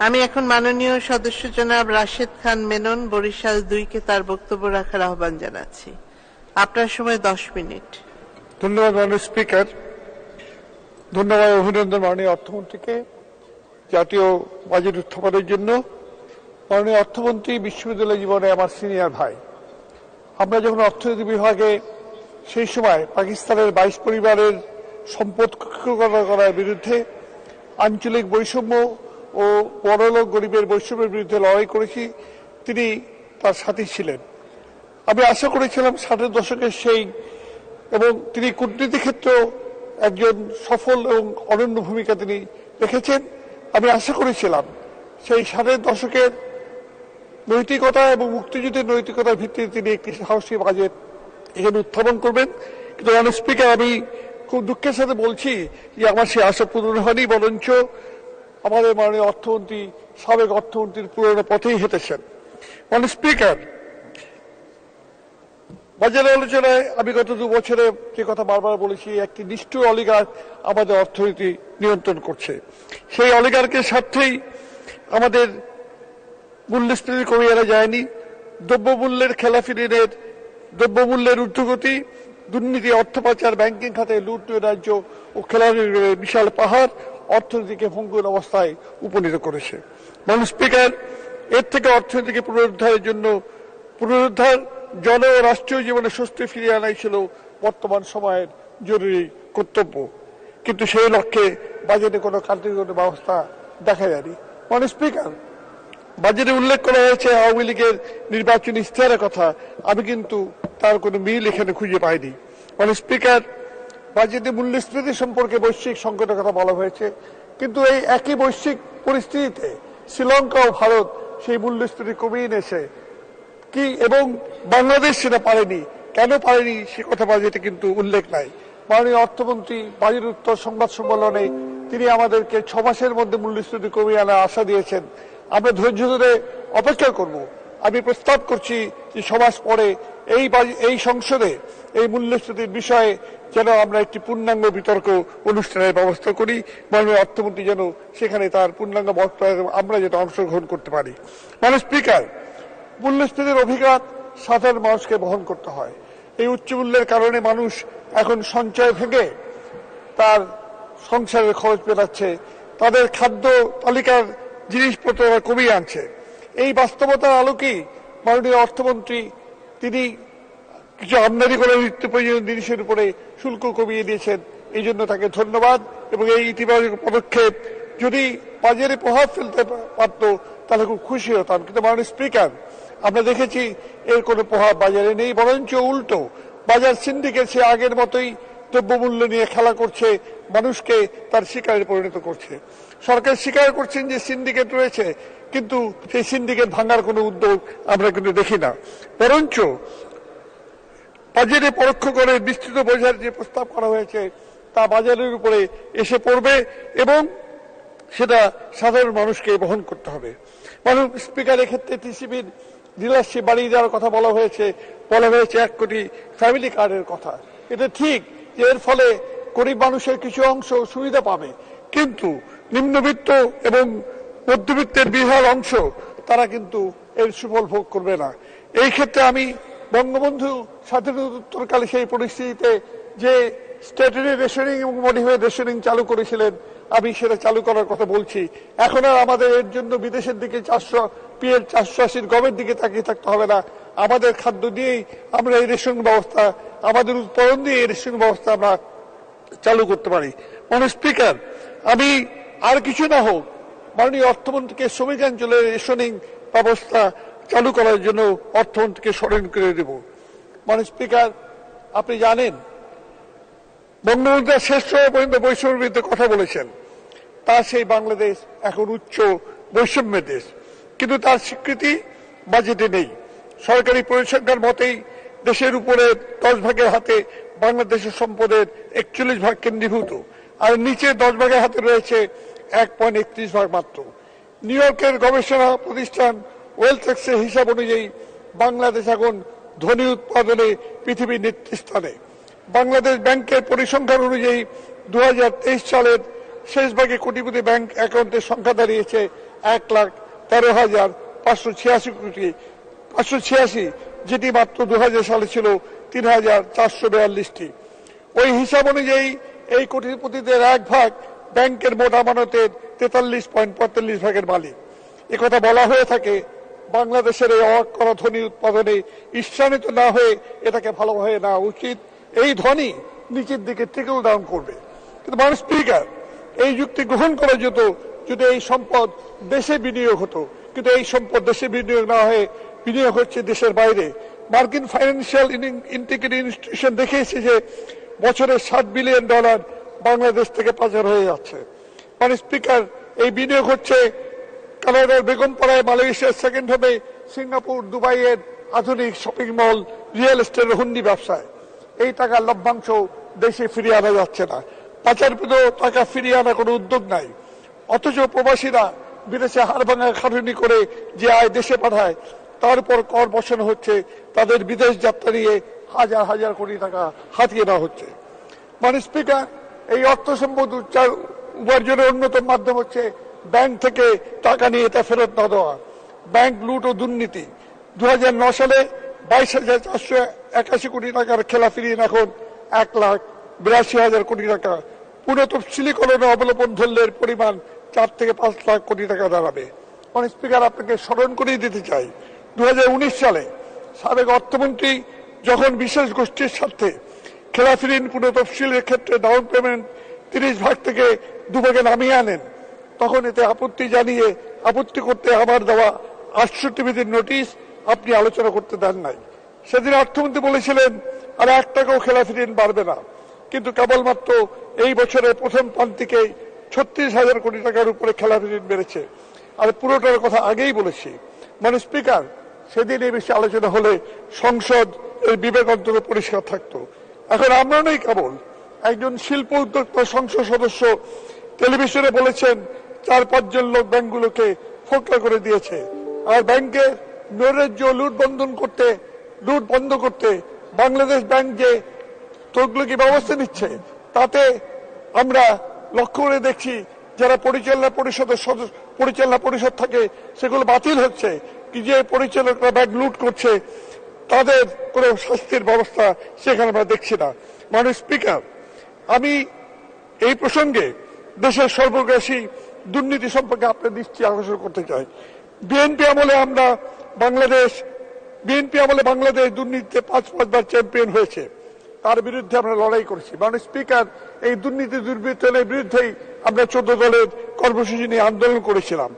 আমি এখন মাননীয় সদস্য জনাব রাশেদ খান মেনন বরিশাল 2-কে তার বক্তব্য রাখার আহ্বান জানাচ্ছি। আপনার সময় 10 মিনিট। ধন্যবাদ মাননীয় স্পিকার। ধন্যবাদ অভিনন্দন মাননীয় অর্থমন্ত্রীকে জাতীয় বাজেট উত্থাপনের জন্য। মাননীয় অর্থমন্ত্রী বিশ্ববিদ্যালয় জীবনে আমার সিনিয়র ভাই। আমরা যখন অর্থনীতি বিভাগে সেই সময় পাকিস্তানের 22 পরিবারের সম্পদ কুক্ষিগত করার বিরুদ্ধে, আঞ্চলিক বৈষম্য ও বড়লোক গরিবের বৈষম্যের বিরুদ্ধে লড়াই করেছি, তিনি তার সাথী ছিলেন। আমি আশা করেছিলাম 60-এর দশকের সেই, এবং তিনি কূটনীতি ক্ষেত্রেও একজন সফল এবং অনন্য ভূমিকা তিনি রেখেছেন। আমি আশা করেছিলাম সেই 60-এর দশকের নৈতিকতা এবং মুক্তিযুদ্ধের নৈতিকতার ভিত্তিতে তিনি একটি সাহসী বাজেট এখানে উত্থাপন করবেন। কিন্তু মাননীয় স্পিকার, আমি খুব দুঃখের সাথে বলছি যে আমার সেই আশা পূরণ হয়নি, বরঞ্চ আমাদের মাননীয় অর্থমন্ত্রী, সাবেক অর্থমন্ত্রীর পুরোনো পথেই হেঁটেছেন। মাননীয় স্পিকার, বাজেট আলোচনায় আমি গত 2 বছরে যে কথা বারবার বলেছি, একটি নিষ্ঠুর অলিগার্ক আমাদের অর্থনীতি নিয়ন্ত্রণ করছে। সেই অলিগার্কের স্বার্থেই আমাদের মূল্যস্ফীতি কমিয়ে আনা যায়নি। দ্রব্যমূল্যের খেলাফি ঋণের, দ্রব্যমূল্যের ঊর্ধ্বগতি, দুর্নীতি, অর্থ পাচার, ব্যাংকিং খাতে লুট, রাজ্য ও খেলাফি ঋণের বিশাল পাহাড় অর্থনীতিকে ভঙ্গুর অবস্থায় উপনীত করেছে। মাননীয় স্পিকার, এর থেকে অর্থনীতিকে পুনরুদ্ধার জন ও রাষ্ট্রীয় জীবনে স্বস্তি ফিরিয়ে আনাই ছিল বর্তমান সময়ের জরুরি কর্তব্য। কিন্তু সেই লক্ষ্যে বাজেটে কোনো কার্যকর ব্যবস্থা দেখা যায়নি। মাননীয় স্পিকার, বাজেটে উল্লেখ করা হয়েছে আওয়ামী লীগের নির্বাচনী ইশতেহারের কথা, আমি কিন্তু তার কোনো মিল এখানে খুঁজে পাইনি। মাননীয় স্পিকার, বাজেটে মূল্যস্ফীতি সম্পর্কে বৈশ্বিক সংকটের কথা বলা হয়েছে, কিন্তু এই একই বৈশ্বিক পরিস্থিতিতে শ্রীলঙ্কা ও ভারত সেই মূল্যস্ফীতি কমিয়ে এনেছে কি, এবং বাংলাদেশ সেটা পারেনি। কেন পারেনি সে কথা বাজেটে কিন্তু উল্লেখ নাই। মাননীয় অর্থমন্ত্রী বাজেট উত্তর সংবাদ সম্মেলনে তিনি আমাদেরকে 6 মাসের মধ্যে মূল্যস্ফীতি কমিয়ে আনার আশা দিয়েছেন। আমরা ধৈর্য ধরে অপেক্ষা করব। আমি প্রস্তাব করছি যে 6 মাস পরে এই সংসদে এই মূল্যস্ফীতির বিষয়ে যেন আমরা একটি পূর্ণাঙ্গ বিতর্ক অনুষ্ঠানের ব্যবস্থা করি। মাননীয় অর্থমন্ত্রী যেন সেখানে তার পূর্ণাঙ্গ বক্তব্য আমরা যেন অংশগ্রহণ করতে পারি। মাননীয় স্পিকার, মূল্যস্ফীতির অভিঘাত সাধারণ মানুষকে বহন করতে হয়। এই উচ্চ মূল্যের কারণে মানুষ এখন সঞ্চয় ভেঙে তার সংসারের খরচ মেটাচ্ছে, তাদের খাদ্য তালিকার জিনিসপত্র কমিয়ে আনছে। এই বাস্তবতার আলোকেই মাননীয় অর্থমন্ত্রী তিনি কিছু আমদানি করে নিত্য প্রয়োজনীয় জিনিসের উপরে শুল্ক কমিয়ে দিয়েছেন। এই জন্য তাকে ধন্যবাদ। এবং এই ইতিবাচক পদক্ষেপ যদি বাজারে প্রভাব ফেলতে পারত তাহলে খুব খুশি হতাম। কিন্তু মাননীয় স্পিকার, আমরা দেখেছি এর কোনো প্রভাব বাজারে নেই, বরঞ্চ উল্টো বাজার সিন্ডিকেট সে আগের মতোই দ্রব্যমূল্য নিয়ে খেলা করছে, মানুষকে তার শিকারে পরিণত করছে। সরকার স্বীকার করছেন যে সিন্ডিকেট রয়েছে, কিন্তু সেই সিন্ডিকেট ভাঙার কোনো উদ্যোগ আমরা কিন্তু দেখি না। বরঞ্চ বাজারে পরোক্ষ করে বিস্তৃত বোঝার যে প্রস্তাব করা হয়েছে তা বাজারের উপরে এসে পড়বে এবং সেটা সাধারণ মানুষকে বহন করতে হবে। মাননীয় স্পিকার, এক্ষেত্রে টিসিবির ডিলারশিপ বাড়িয়ে দেওয়ার কথা বলা হয়েছে 1 কোটি ফ্যামিলি কার্ডের কথা। এটা ঠিক যে এর ফলে গরিব মানুষের কিছু অংশ সুবিধা পাবে, কিন্তু নিম্নবিত্ত এবং মধ্যবিত্তের বিশাল অংশ তারা কিন্তু এর সুফল ভোগ করবে না। এই ক্ষেত্রে আমি বঙ্গবন্ধু স্বাধীনোত্তরকালে সেই পরিস্থিতিতে যে স্ট্যাটুটরি রেশনিং এবং মডিফাইড রেশনিং চালু করেছিলেন, আমি সেটা চালু করার কথা বলছি। এখন আর আমাদের এর জন্য বিদেশের দিকে 480 গমের দিকে তাকিয়ে থাকতে হবে না। আমাদের খাদ্য দিয়েই আমরা এই রেশন ব্যবস্থা, আমাদের উৎপাদন দিয়ে এই রেশন ব্যবস্থা আমরা চালু করতে পারি। মাননীয় স্পিকার, আমি আর কিছু না হোক মাননীয় অর্থমন্ত্রীকে শ্রমিকাঞ্চলের রেশনিং ব্যবস্থা চালু করার জন্য অর্থমন্ত্রীকে স্মরণ করে দেব। মাননীয় স্পিকার, আপনি জানেন বঙ্গবন্ধু শেষ সময় পর্যন্ত বৈষম্যের বিরুদ্ধে কথা বলেছেন। তার সেই বাংলাদেশ এখন উচ্চ বৈষম্যের দেশ, কিন্তু তার স্বীকৃতি বাজেটে নেই। সরকারি পরিসংখ্যান মতেই দেশের উপরে 10 ভাগের হাতে বাংলাদেশের সম্পদের 41 ভাগ কেন্দ্রীভূত, আর নিচে 10 ভাগের হাতে রয়েছে 1.31 ভাগ মাত্র। নিউ ইয়র্কের গবেষণা প্রতিষ্ঠান ওয়েলথেক্সের হিসাব অনুযায়ী বাংলাদেশ এখন ধনী উৎপাদনে পৃথিবীর নেতৃস্থানে। বাংলাদেশ ব্যাংকের পরিসংখ্যান অনুযায়ী 2023 সালের শেষ ভাগে কোটিপতি ব্যাংক অ্যাকাউন্টের সংখ্যা দাঁড়িয়েছে 1,13,586 কোটি 586, যেটি মাত্র 2000 সালে ছিল 3,442টি। ওই হিসাব অনুযায়ী এই কোটিপতিদের 1 ভাগ ব্যাংকের মোট আমানতের 43.45 ভাগের মালিক। একথা বলা হয়ে থাকে বাংলাদেশের এই অবাক করা ধনী উৎপাদনে ঈর্ষান্বিত না হয়ে এটাকে ভালোভাবে নেওয়া উচিত। এই ধনী নিচের দিকে ট্রিকল ডাউন করবে। কিন্তু মানুষ স্পিকার, এই যুক্তি গ্রহণ করা যেত যদি এই সম্পদ দেশে বিনিয়োগ হতো, কিন্তু এই সম্পদ দেশে বিনিয়োগ না হয়ে বিনিয়োগ হচ্ছে দেশের বাইরে। মার্কিন ফাইন্যান্সিয়াল ইন্টিগ্রিটি ইনস্টিটিউশন দেখিয়েছে যে বছরে $7 বিলিয়ন বাংলাদেশ থেকে পাচার হয়ে যাচ্ছে। মানে স্পিকার, এই বিনিয়োগ হচ্ছে কানাডার বেগমপাড়ায়, মালয়েশিয়ার সেকেন্ড হোমে, সিঙ্গাপুর, দুবাইয়ের আধুনিক শপিং মল, রিয়েল এস্টেটের হুন্ডি ব্যবসায়। এই টাকার লভ্যাংশ দেশে ফিরিয়ে আনা যাচ্ছে না। পাচারকৃত টাকা ফিরিয়ে আনা কোনো উদ্যোগ নাই। অথচ প্রবাসীরা বিদেশে হাড়ভাঙা খাটুনি করে যে আয় দেশে পাঠায়, তার উপর কর বসানো হচ্ছে। তাদের বিদেশ যাত্রা নিয়ে হাজার হাজার কোটি টাকা হাতিয়ে নেওয়া হচ্ছে। মানে স্পিকার, এই অর্থ সম্পদ উপার্জনের অন্যতম মাধ্যম হচ্ছে ব্যাংক থেকে টাকা নিয়ে তা ফেরত না দেওয়া। ব্যাংক লুট ও দুর্নীতি। 2009 সালে 22,481 কোটি টাকার খেলা ফিরিয়ে এখন 1,82,000 কোটি টাকা। পুরো তফসিলীকরণে অবলম্বন ধরলে পরিমাণ 4 থেকে 5 লাখ কোটি টাকা দাঁড়াবে। মানে স্পিকার, আপনাকে স্মরণ করিয়ে দিতে চাই, 2019 সালে সাবেক অর্থমন্ত্রী যখন বিশেষ গোষ্ঠীর স্বার্থে খেলাফিরিন পুরো তফসিলের ক্ষেত্রে ডাউন পেমেন্ট 30 ভাগ থেকে 2 ভাগে নামিয়ে আনেন, তখন এতে আপত্তি জানিয়ে আপত্তি করতে আমার দেওয়া 68 বিধির নোটিশ আপনি আলোচনা করতে দেন নাই। সেদিন অর্থমন্ত্রী বলেছিলেন আর 1 টাকাও খেলাফিরিন বাড়বে না, কিন্তু কেবলমাত্র এই বছরের প্রথম প্রান্তিকে 36,000 কোটি টাকার উপরে খেলাফিরিন বেড়েছে। আর পুরোটার কথা আগেই বলেছি। মানে স্পিকার, সেদিন এই বিষয়ে আলোচনা হলে সংসদ এর বিবেক অন্তত পরিষ্কার থাকতো। এখন আমরা নই কেবল, একজন শিল্প উদ্যোক্তা সংসদ সদস্য টেলিভিশনে বলেছেন 4-5 জন লোক ব্যাংকগুলোকে ফোকলা করে দিয়েছে। আর ব্যাংকের নৈরাজ্য লুট বন্ধ করতে বাংলাদেশ ব্যাংক যে তগলকি ব্যবস্থা নিচ্ছে, তাতে আমরা লক্ষ্য করে দেখছি যারা পরিচালনা পরিষদ থাকে সেগুলো বাতিল হচ্ছে। কি যে পরিচালকরা ব্যাংক লুট করছে তাদের কোনো শাস্তির ব্যবস্থা সেখানে আমরা দেখছি না। মাননীয় স্পিকার, আমি এই প্রসঙ্গে দেশের সর্বগ্রাসী দুর্নীতি সম্পর্কে আপনার দৃষ্টি আকর্ষণ করতে চাই। বিএনপি আমলে বাংলাদেশ দুর্নীতিতে 5 বার চ্যাম্পিয়ন হয়েছে। তার বিরুদ্ধে আমরা লড়াই করেছি। মাননীয় স্পিকার, এই দুর্নীতি দুর্বৃত্তনের বিরুদ্ধেই আমরা 14 দলের কর্মসূচি নিয়ে আন্দোলন করেছিলাম।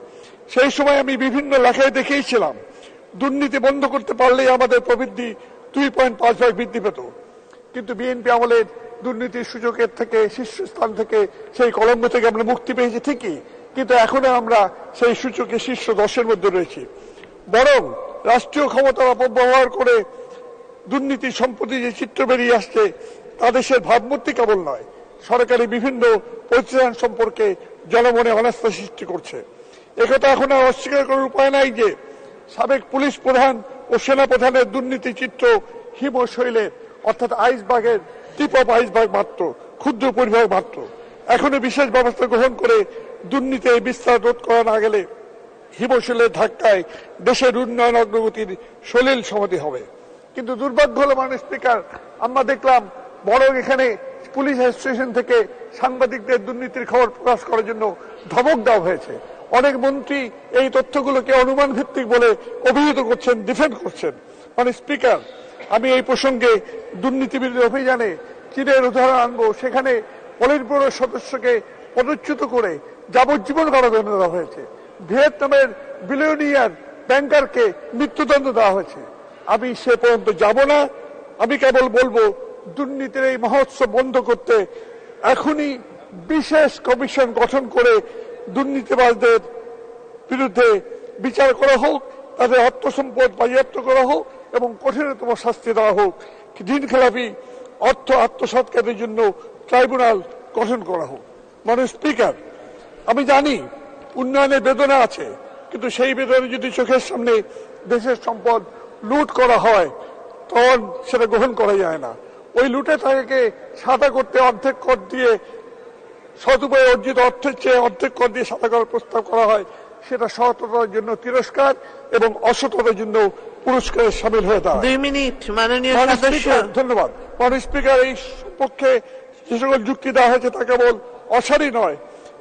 সেই সময় আমি বিভিন্ন লেখায় দেখিয়েছিলাম দুর্নীতি বন্ধ করতে পারলেই আমাদের প্রবৃদ্ধি 2.5 ভাগ বৃদ্ধি পেত। কিন্তু বিএনপি আমলের দুর্নীতির সূচকের থেকে শীর্ষস্থান থেকে সেই কলঙ্ক থেকে আমরা মুক্তি পেয়েছি ঠিকই, কিন্তু এখনো আমরা সেই সূচকে শীর্ষ 10-এর মধ্যে রয়েছি। বরং রাষ্ট্রীয় ক্ষমতার অপব্যবহার করে দুর্নীতি সম্পত্তি যে চিত্র বেরিয়ে আসছে তা দেশের ভাবমূর্তি কেবল নয়, সরকারি বিভিন্ন প্রতিষ্ঠান সম্পর্কে জনমনে অনাস্থা সৃষ্টি করছে। একথা এখন আর অস্বীকার করার উপায় নাই যে সাবেক পুলিশ প্রধান ও সেনা প্রধানের দুর্নীতি চিত্র হিমশৈলের অর্থাৎ আইসবার্গের টিপ অফ আইসবার্গ মাত্র, ক্ষুদ্র পরিভাগ মাত্র। এখনো বিশেষ ব্যবস্থা গ্রহণ করে দুর্নীতি বিস্তার রোধ করা না গেলে হিমশৈলের ধাক্কায় দেশের উন্নয়ন অগ্রগতির সলিল সমাধি হবে। কিন্তু দুর্ভাগ্য হলো মাননীয় স্পিকার, আমরা দেখলাম বরং এখানে পুলিশ স্টেশন থেকে সাংবাদিকদের দুর্নীতির খবর প্রকাশ করার জন্য ধমক দেওয়া হয়েছে। অনেক মন্ত্রী এই তথ্যগুলোকে অনুমান ভিত্তিক বলে অভিহিত করছেন, ডিফেন্ড করছেন। মানে স্পিকার, আমি এই প্রসঙ্গে দুর্নীতি বিরোধী অভিযানে চীনের উদাহরণ আনবো। সেখানে পলিট ব্যুরোর সদস্যকে পদচ্যুত করে যাবজ্জীবন কারাদণ্ড দেওয়া হয়েছে। ভিয়েতনামের বিলিয়নিয়ার ব্যাংকারকে মৃত্যুদণ্ড দেওয়া হয়েছে। আমি সে পর্যন্ত যাব না। আমি কেবল বলবো দুর্নীতির এই মহোৎসব বন্ধ করতে এখনই বিশেষ কমিশন গঠন করে দুর্নীতিবাজদের বিরুদ্ধে বিচার করা হোক, তাদের অর্থ সম্পদ বাজেয়াপ্ত করা হোক এবং কঠিনতম শাস্তি দেওয়া হোক। ঋণ খেলাপি অর্থ আত্মসাৎকারের জন্য ট্রাইব্যুনাল গঠন করা হোক। মাননীয় স্পিকার, আমি জানি উন্নয়নের বেদনা আছে, কিন্তু সেই বেদনা যদি চোখের সামনে দেশের সম্পদ লুট করা হয় তখন সেটা গ্রহণ করা যায় না। ওই লুটে টাকাকে সাদা করতে অর্ধেক কর দিয়ে, সদুপায়ে অর্জিত অর্থের চেয়ে অর্ধেক কর দিয়ে সাদা করার প্রস্তাব করা হয়, সেটা সততার জন্য তিরস্কার এবং অসততার জন্য পুরস্কারে সামিল হয়ে দাঁড়ায়। 2 মিনিট মাননীয় সদস্য। ধন্যবাদ। মাননীয় স্পিকার, এই পক্ষে যে সকল যুক্তি দেওয়া হয়েছে তা কেবল অসারই নয়,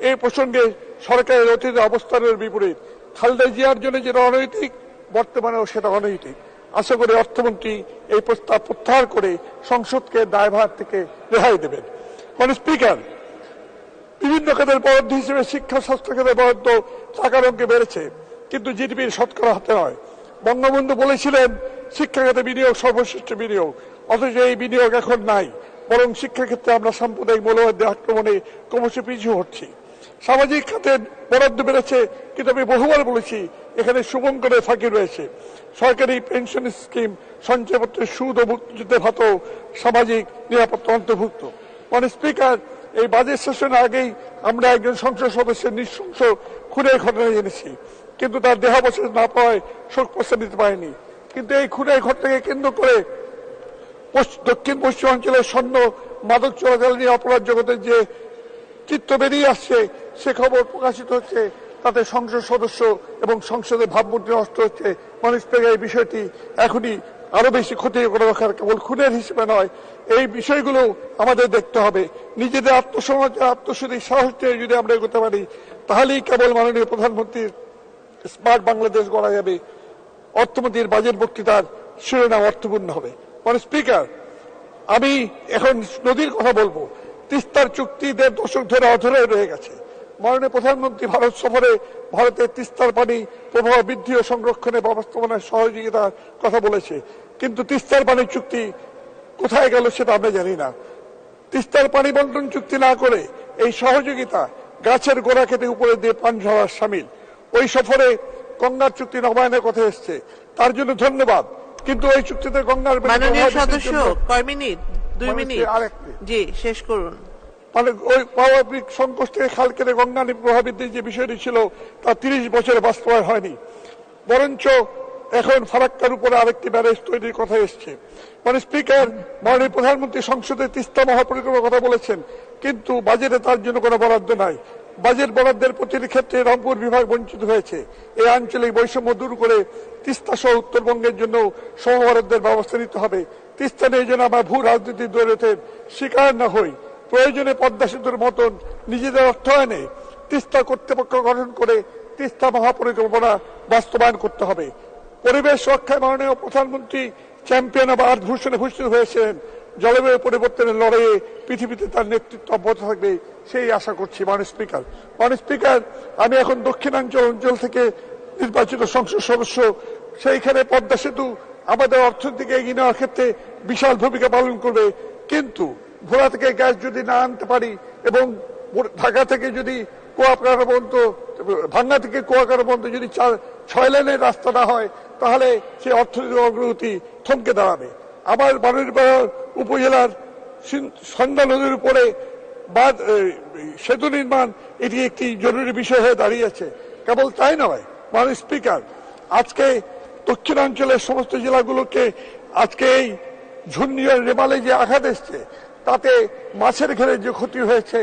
এই প্রসঙ্গে সরকারের অতীত অবস্থানের বিপরীত। খালেদা জিয়ার জন্য যেটা অনৈতিক, বর্তমানেও সেটা অনৈতিক। আশা করি অর্থমন্ত্রী এই প্রস্তাব প্রত্যাহার করে সংসদকে দায়ভার থেকে রেহাই দেবেন। মাননীয় স্পিকার, বিভিন্ন খাতের বরাদ্দ হিসেবে শিক্ষা স্বাস্থ্য খাতের বরাদ্দ টাকার অঙ্কে বেড়েছে, কিন্তু জিডিপির শতকরা হাতে নয়। বঙ্গবন্ধু বলেছিলেন শিক্ষা খাতে বিনিয়োগ সর্বশ্রেষ্ঠ বিনিয়োগ, অথচ এই বিনিয়োগ এখন নাই, বরং শিক্ষা ক্ষেত্রে আমরা সাম্প্রদায়িক মৌলবাদের আক্রমণে ক্রমশ পিছু হচ্ছি। সামাজিক খাতে বরাদ্দ বেড়েছে, কিন্তু আমি বহুবার বলেছি এখানে শুভঙ্করের ফাঁকি রয়েছে। সরকারি পেনশন স্কিম, সঞ্চয়পত্রের সুদ ও মুক্তিযুদ্ধের ভাতাও সামাজিক নিরাপত্তা অন্তর্ভুক্ত। মাননীয় স্পিকার, এই বাজেট সেশনের আগেই আমরা একজন সংসদ সদস্যের নৃশংস খুনের ঘটনা জেনেছি, কিন্তু তার দেহাবশেষ না পাওয়ায় শোক প্রস্তাব দিতে পারেনি। কিন্তু এই খুনের ঘটনাকে কেন্দ্র করে দক্ষিণ পশ্চিমাঞ্চলের স্বর্ণ মাদক চোরাচালান নিয়ে অপরাধ জগতের যে চিত্র বেরিয়ে আসছে, সে খবর প্রকাশিত হচ্ছে, তাতে সংসদ সদস্য এবং সংসদের ভাবমূর্তি নষ্ট হচ্ছে। মাননীয় স্পিকার, এই বিষয়টি এখনই আরো বেশি ক্ষতি করে রাখার কেবল খুনের হিসেবে নয়, এই বিষয়গুলো আমাদের দেখতে হবে। নিজেদের আত্মসমাজ আত্মশুদ্ধি সাহস নিয়ে যদি আমরা এগোতে পারি, তাহলেই কেবল মাননীয় প্রধানমন্ত্রীর স্মার্ট বাংলাদেশ গড়া যাবে। অর্থমন্ত্রীর বাজেট বক্তৃতার শিরোনাম অর্থপূর্ণ হবে। মাননীয় স্পিকার, আমি এখন নদীর কথা বলবো। তিস্তার চুক্তি 1.5 দশক ধরে অধরে রয়ে গেছে। মাননীয় প্রধানমন্ত্রী ভারত সফরে ভারতের তিস্তার পানি প্রবাহ বৃদ্ধি ও সংরক্ষণে ব্যবস্থাপনার সহযোগিতার কথা বলেছে, কিন্তু তিস্তার পানি চুক্তি কোথায় গেল সেটা আমরা জানি না। তিস্তার পানি বন্টন চুক্তি না করে এই সহযোগিতা গাছের গোড়া কেটে উপরে দিয়ে পানি ঝরার সামিল। ওই সফরে গঙ্গার চুক্তি নবায়নের কথা এসছে, তার জন্য ধন্যবাদ, কিন্তু ওই চুক্তিতে গঙ্গার মাননীয় সদস্য কয় মিনিট? 2 মিনিট। জি, শেষ করুন। মানে ওই পারমাণবিক সংকট থেকে খাল কেটে গঙ্গা প্রভাবিতের যে বিষয়টি ছিল তা 30 বছরে বাস্তবায়ন হয়নি, বরঞ্চ এখন ফারাক্কার উপরে আরেকটি ব্যারেজ তৈরির কথা এসছে। মানে স্পিকার, মাননীয় প্রধানমন্ত্রী সংসদে তিস্তা মহাপরিকল্পনার কথা বলেছেন, কিন্তু বাজেটে তার জন্য কোনো বরাদ্দ নাই। বাজেট বরাদ্দের প্রতিটি ক্ষেত্রে রংপুর বিভাগ বঞ্চিত হয়েছে। এই আঞ্চলিক বৈষম্য দূর করে তিস্তা সহ উত্তরবঙ্গের জন্য সমবরাদ্দের ব্যবস্থা নিতে হবে। তিস্তা নিয়ে যেন আমরা ভূ রাজনীতির দৈরথের শিকার না হই। প্রয়োজনে পদ্মা সেতুর মতন নিজেদের অর্থায়নে তিস্তা কর্তৃপক্ষ গঠন করে তিস্তা মহাপরিকল্পনা বাস্তবায়ন করতে হবে। পরিবেশ রক্ষায় মাননীয় প্রধানমন্ত্রী চ্যাম্পিয়ন অব আর্থ ভূষণে ভূষিত হয়েছেন। জলবায়ু পরিবর্তনের লড়াইয়ে পৃথিবীতে তার নেতৃত্ব অব্যাহত থাকবে, সেই আশা করছি। মাননীয় স্পিকার, আমি এখন দক্ষিণাঞ্চল অঞ্চল থেকে নির্বাচিত সংসদ সদস্য। সেইখানে পদ্মা সেতু আমাদের অর্থনীতিকে এগিয়ে নেওয়ার ক্ষেত্রে বিশাল ভূমিকা পালন করবে, কিন্তু ভোলা থেকে গ্যাস যদি না আনতে পারি এবং ঢাকা থেকে যদি কুয়াকাটা পর্যন্ত, ভাঙ্গা থেকে কুয়াকাটা পর্যন্ত যদি 6 লেনের রাস্তা না হয়, তাহলে সেই অর্থনৈতিক অগ্রগতি থমকে দাঁড়াবে। আবার বাড়িরপাড়া উপজেলার সন্ধ্যা নদীর উপরে সেতু নির্মাণ, এটি একটি জরুরি বিষয় হয়ে দাঁড়িয়েছে। কেবল তাই নয়, মাননীয় স্পিকার, আজকে দক্ষিণাঞ্চলের সমস্ত জেলাগুলোকে আজকে এই ঝুন্নিয়ার রেমালে যে আঘাত এসছে, তাতে মাছের ঘেরের যে ক্ষতি হয়েছে,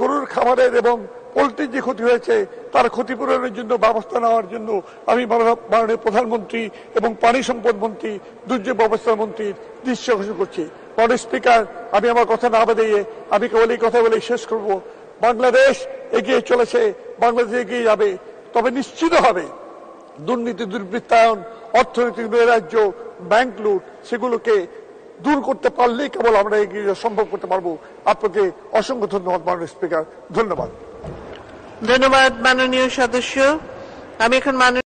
গরুর খাবারের এবং পোলট্রির যে ক্ষতি হয়েছে, তার ক্ষতিপূরণের জন্য ব্যবস্থা নেওয়ার জন্য আমি মাননীয় প্রধানমন্ত্রী এবং পানি সম্পদ মন্ত্রী, দুর্যোগ ব্যবস্থাপনা মন্ত্রীর দৃষ্টি আকর্ষণ করছি। মাননীয় স্পিকার, আমি আমার কথা না বাড়িয়ে আমি কেবল এই কথা বলে শেষ করব। বাংলাদেশ এগিয়ে চলেছে, বাংলাদেশ এগিয়ে যাবে, তবে নিশ্চিত হবে দুর্নীতি, দুর্বৃত্তায়ন, অর্থনৈতিক নৈরাজ্য, ব্যাংক লুট, সেগুলোকে দূর করতে পারলেই কেবল আমরা এগিয়ে সম্ভব করতে পারবো। আপনাকে অসংখ্য ধন্যবাদ মাননীয় স্পিকার। ধন্যবাদ। ধন্যবাদ মাননীয় সদস্য। আমি এখন